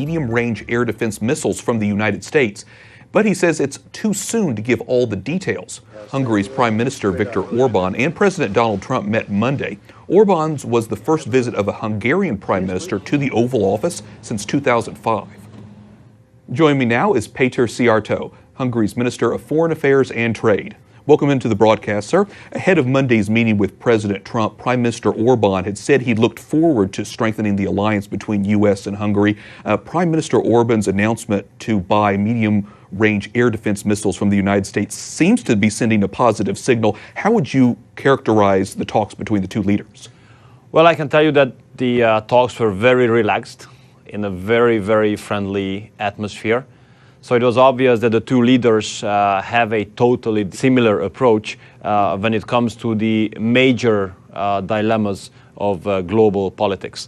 medium-range air defense missiles from the United States. But he says it's too soon to give all the details. Hungary's Prime Minister Viktor Orban and President Donald Trump met Monday. Orban's was the first visit of a Hungarian Prime Minister to the Oval Office since 2005. Joining me now is Peter Szijja, Hungary's Minister of Foreign Affairs and Trade. Welcome into the broadcast, sir. Ahead of Monday's meeting with President Trump, Prime Minister Orban had said he looked forward to strengthening the alliance between U.S. and Hungary. Prime Minister Orban's announcement to buy medium-range air defense missiles from the United States seems to be sending a positive signal. How would you characterize the talks between the two leaders? Well, I can tell you that the talks were very relaxed in a very, very friendly atmosphere. So it was obvious that the two leaders have a totally similar approach when it comes to the major dilemmas of global politics,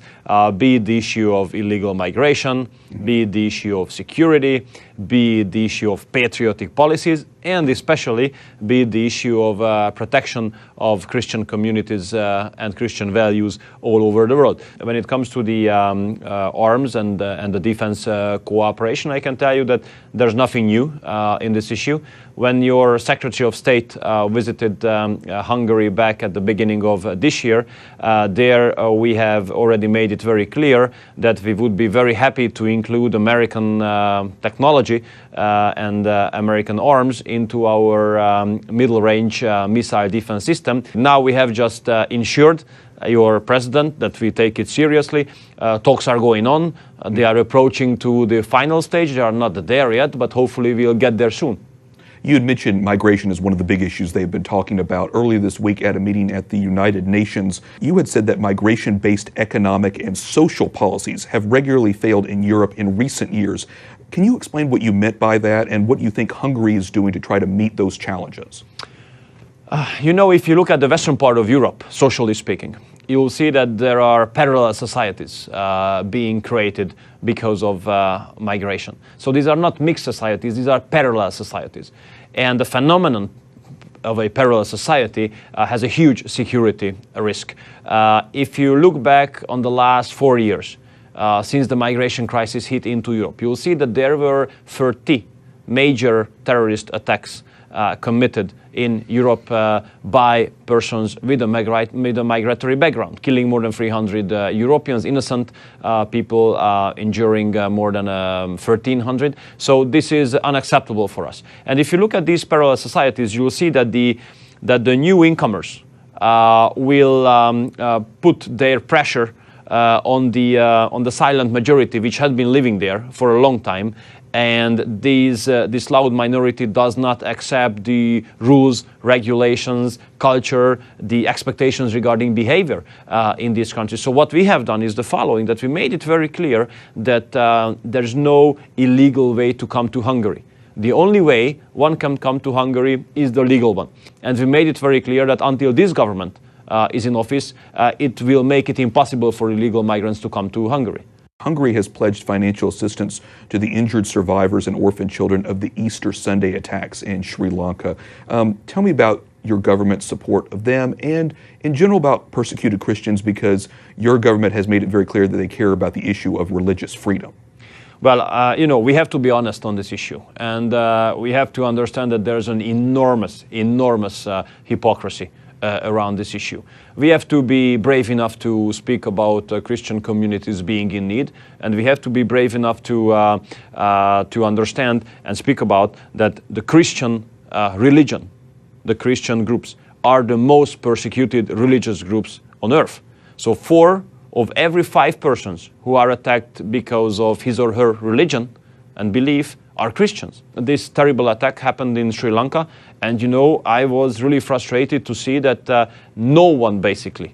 be it the issue of illegal migration, be it the issue of security, be it the issue of patriotic policies, and especially be it the issue of protection of Christian communities and Christian values all over the world. When it comes to the arms and the defense cooperation, I can tell you that there's nothing new in this issue. When your Secretary of State visited Hungary back at the beginning of this year, we have already made it very clear that we would be very happy to include American technology and American arms into our middle-range missile defense system. Now we have just ensured your president that we take it seriously. Talks are going on. They are approaching to the final stage. They are not there yet, but hopefully we'll get there soon. You had mentioned migration as one of the big issues they've been talking about. Earlier this week at a meeting at the United Nations, you had said that migration-based economic and social policies have regularly failed in Europe in recent years. Can you explain what you meant by that and what you think Hungary is doing to try to meet those challenges? If you look at the western part of Europe, socially speaking, you will see that there are parallel societies being created because of migration. So these are not mixed societies, these are parallel societies. And the phenomenon of a parallel society has a huge security risk. If you look back on the last 4 years, since the migration crisis hit into Europe, you'll see that there were 30 major terrorist attacks committed in Europe by persons with a migratory background, killing more than 300 Europeans, innocent people injuring more than 1,300. So this is unacceptable for us. And if you look at these parallel societies, you will see that the new incomers will put their pressure on the silent majority, which had been living there for a long time. And this loud minority does not accept the rules, regulations, culture, the expectations regarding behavior in these countries. So what we have done is the following, that we made it very clear that there's no illegal way to come to Hungary. The only way one can come to Hungary is the legal one. And we made it very clear that until this government is in office, it will make it impossible for illegal migrants to come to Hungary. Hungary has pledged financial assistance to the injured survivors and orphan children of the Easter Sunday attacks in Sri Lanka. Tell me about your government's support of them and in general about persecuted Christians, because your government has made it very clear that they care about the issue of religious freedom. Well, we have to be honest on this issue, and we have to understand that there's an enormous hypocrisy around this issue. We have to be brave enough to speak about Christian communities being in need, and we have to be brave enough to understand and speak about that the Christian religion, the Christian groups, are the most persecuted religious groups on earth. So 4 of every 5 persons who are attacked because of his or her religion and belief are Christians. This terrible attack happened in Sri Lanka, and I was really frustrated to see that no one basically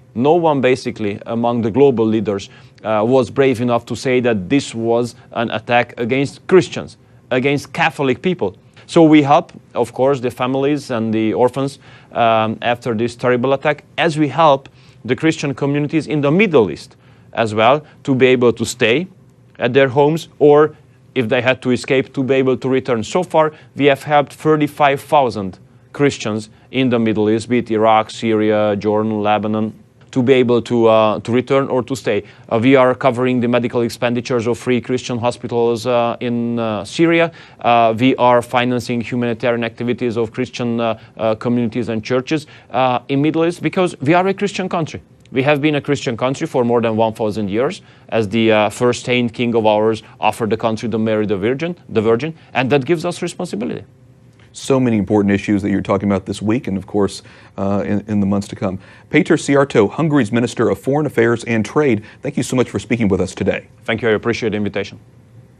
among the global leaders was brave enough to say that this was an attack against Christians, against Catholic people. So we help, of course, the families and the orphans after this terrible attack, as we help the Christian communities in the Middle East as well to be able to stay at their homes, or if they had to escape, to be able to return. So far, we have helped 35,000 Christians in the Middle East, be it Iraq, Syria, Jordan, Lebanon. to be able to return or to stay. We are covering the medical expenditures of 3 Christian hospitals in Syria. We are financing humanitarian activities of Christian communities and churches in Middle East because we are a Christian country. We have been a Christian country for more than 1,000 years, as the first saint king of ours offered the country to Mary the Virgin, and that gives us responsibility. So many important issues that you're talking about this week and, of course, in the months to come. Peter Szijja, Hungary's Minister of Foreign Affairs and Trade, thank you so much for speaking with us today. Thank you. I appreciate the invitation.